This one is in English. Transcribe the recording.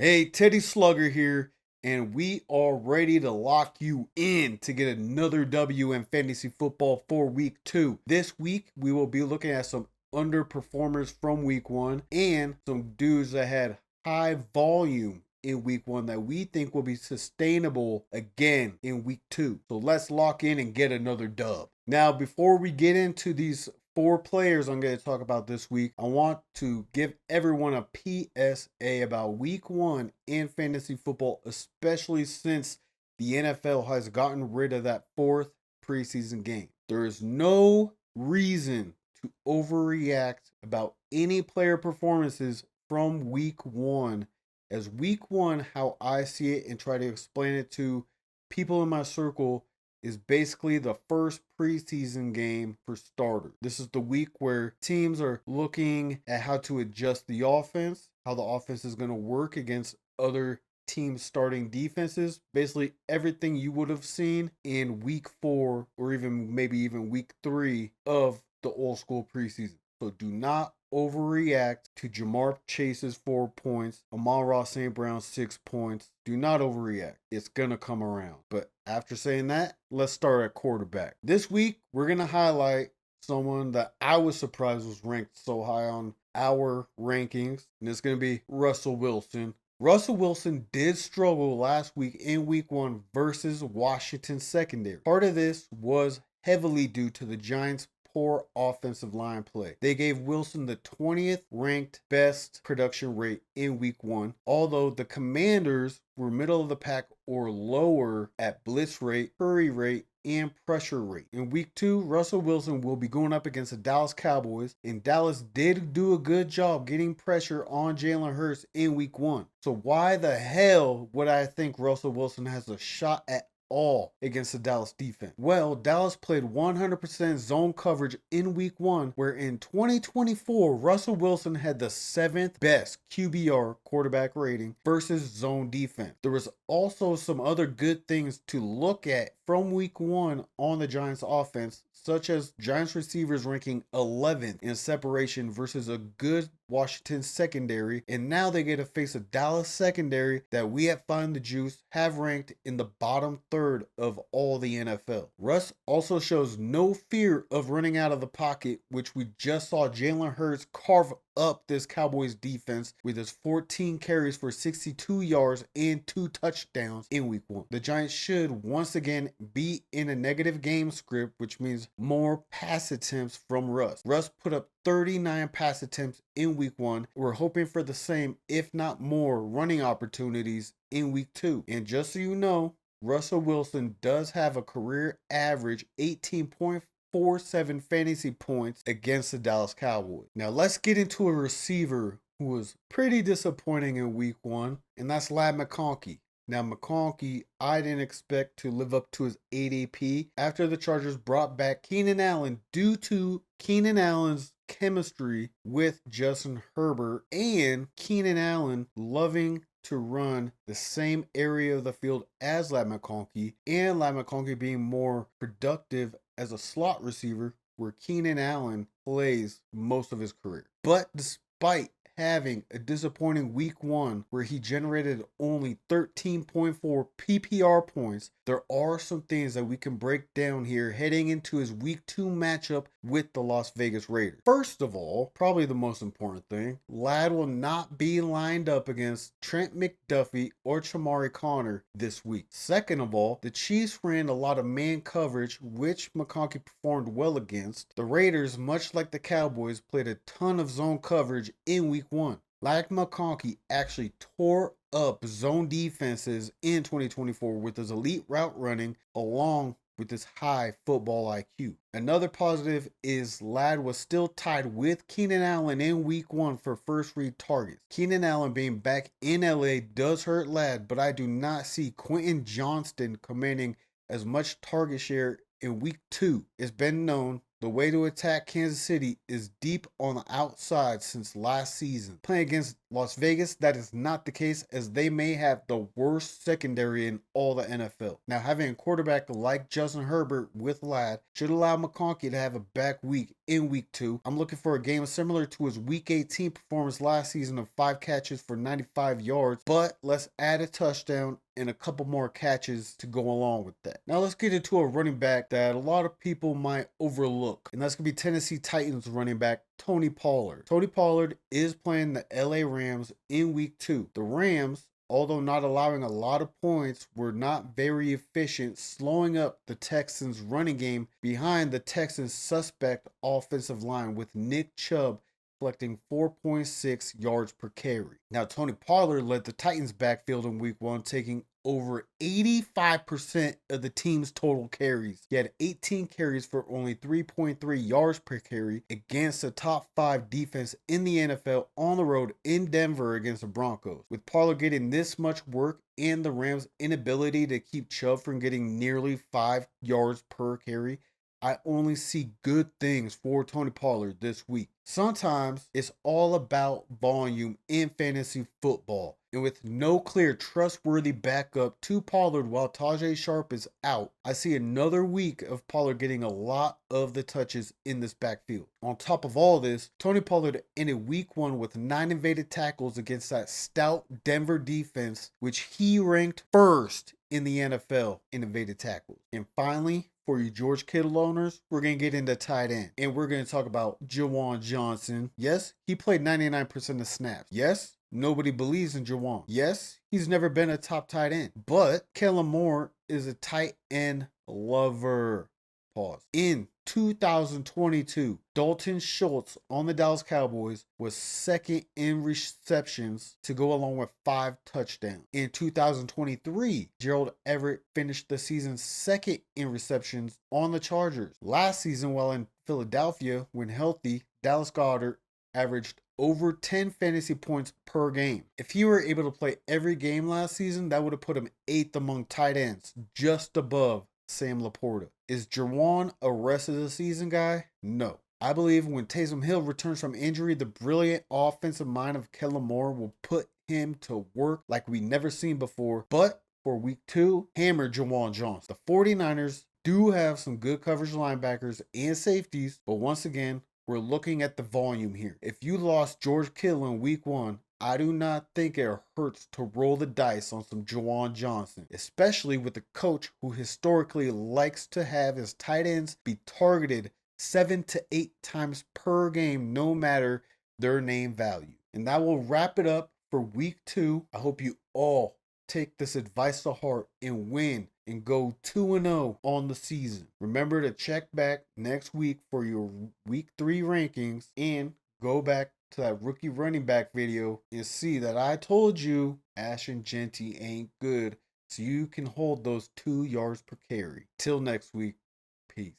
Hey, Teddy Slugger here, and we are ready to lock you in to get another W in fantasy football for week 2. This week, we will be looking at some underperformers from week 1 and some dudes that had high volume in week 1 that we think will be sustainable again in week 2. So let's lock in and get another dub. Now, before we get into these four players I'm going to talk about this week, I want to give everyone a PSA about week 1 in fantasy football, especially since the NFL has gotten rid of that fourth preseason game. There is no reason to overreact about any player performances from week 1, as week 1, how I see it and try to explain it to people in my circle, is basically the first preseason game for starters. This is the week where teams are looking at how to adjust the offense, how the offense is going to work against other teams starting defenses. Basically everything you would have seen in week 4 or even maybe even week 3 of the old school preseason. So do not overreact to Jamar Chase's 4 points, Amon-Ra St. Brown's 6 points. Do not overreact. It's going to come around. But after saying that, let's start at quarterback. This week, we're going to highlight someone that I was surprised was ranked so high on our rankings, and it's going to be Russell Wilson. Russell Wilson did struggle last week in week 1 versus Washington's secondary. Part of this was heavily due to the Giants' poor offensive line play. They gave Wilson the 20th ranked best production rate in week 1, although the Commanders were middle of the pack or lower at blitz rate, hurry rate, and pressure rate. In week 2, Russell Wilson will be going up against the Dallas Cowboys, and Dallas did do a good job getting pressure on Jalen Hurts in week 1. So why the hell would I think Russell Wilson has a shot at all against the Dallas defense? Well, Dallas played 100% zone coverage in week 1, where in 2024, Russell Wilson had the 7th best QBR quarterback rating versus zone defense. There was also some other good things to look at from week 1 on the Giants offense, such as Giants receivers ranking 11th in separation versus a good Washington secondary, and now they get to face a Dallas secondary that we at Find the Juice have ranked in the bottom third of all the NFL. Russ also shows no fear of running out of the pocket, which we just saw Jalen Hurts carve up this Cowboys defense with his 14 carries for 62 yards and 2 touchdowns in week 1. The Giants should once again be in a negative game script, which means more pass attempts from Russ. Russ put up 39 pass attempts in week 1. We're hoping for the same, if not more, running opportunities in week 2. And just so you know, Russell Wilson does have a career average 18.47 fantasy points against the Dallas Cowboys. Now let's get into a receiver who was pretty disappointing in week 1, and that's Ladd McConkey. Now, McConkey, I didn't expect to live up to his ADP after the Chargers brought back Keenan Allen due to Keenan Allen's chemistry with Justin Herbert and Keenan Allen loving to run the same area of the field as Ladd McConkey, and Ladd McConkey being more productive as a slot receiver where Keenan Allen plays most of his career. But despite having a disappointing week 1 where he generated only 13.4 PPR points, there are some things that we can break down here heading into his week 2 matchup with the Las Vegas Raiders. First of all, probably the most important thing, Ladd will not be lined up against Trent McDuffie or Chamari Connor this week. Second of all, the Chiefs ran a lot of man coverage, which McConkey performed well against. The Raiders, much like the Cowboys, played a ton of zone coverage in week 1. Ladd McConkey actually tore up zone defenses in 2024 with his elite route running along with his high football IQ. Another positive is Ladd was still tied with Keenan Allen in week 1 for first read targets. Keenan Allen being back in LA does hurt Ladd, but I do not see Quentin Johnston commanding as much target share in week 2. It's been known The way to attack Kansas City is deep on the outside since last season. Playing against Las Vegas, that is not the case, as they may have the worst secondary in all the NFL. Now, having a quarterback like Justin Herbert with Ladd should allow McConkey to have a back week in week 2. I'm looking for a game similar to his week 18 performance last season of 5 catches for 95 yards, but let's add a touchdown and a couple more catches to go along with that. Now let's get into a running back that a lot of people might overlook, and that's going to be Tennessee Titans running back Tony Pollard. Tony Pollard is playing the LA Rams in week 2. The Rams, although not allowing a lot of points, were not very efficient, slowing up the Texans' running game behind the Texans' suspect offensive line, with Nick Chubb collecting 4.6 yards per carry. Now, Tony Pollard led the Titans' backfield in week 1, taking over 85% of the team's total carries. He had 18 carries for only 3.3 yards per carry against a top 5 defense in the NFL on the road in Denver against the Broncos. With Pollard getting this much work and the Rams' inability to keep Chubb from getting nearly 5 yards per carry, I only see good things for Tony Pollard this week. Sometimes it's all about volume in fantasy football. And with no clear, trustworthy backup to Pollard while Tajay Sharp is out, I see another week of Pollard getting a lot of the touches in this backfield. On top of all this, Tony Pollard ended week 1 with 9 evaded tackles against that stout Denver defense, which he ranked first in the NFL in evaded tackles. And finally, for you George Kittle owners, we're going to get into tight end. And we're going to talk about Juwan Johnson. Yes, he played 99% of snaps. Yes, nobody believes in Juwan. Yes, he's never been a top tight end. But Kellen Moore is a tight end lover. Pause. In 2022, Dalton Schultz on the Dallas Cowboys was second in receptions to go along with 5 touchdowns. In 2023, Gerald Everett finished the season second in receptions on the Chargers. Last season, while in Philadelphia, when healthy, Dallas Goedert averaged over 10 fantasy points per game. If he were able to play every game last season, that would have put him 8th among tight ends, just above Sam Laporta. Is Juwan a rest of the season guy? No. I believe when Taysom Hill returns from injury, the brilliant offensive mind of Kellen Moore will put him to work like we never seen before. But for week 2, hammer Juwan Johnson. The 49ers do have some good coverage linebackers and safeties, but once again, we're looking at the volume here. If you lost George Kittle in week 1, I do not think it hurts to roll the dice on some Juwan Johnson, especially with a coach who historically likes to have his tight ends be targeted 7 to 8 times per game, no matter their name value. And that will wrap it up for week 2. I hope you all take this advice to heart and win and go 2-0 on the season. Remember to check back next week for your week 3 rankings and go back to that rookie running back video and see that I told you Ashton Genty ain't good, so you can hold those 2 yards per carry. Till next week, peace.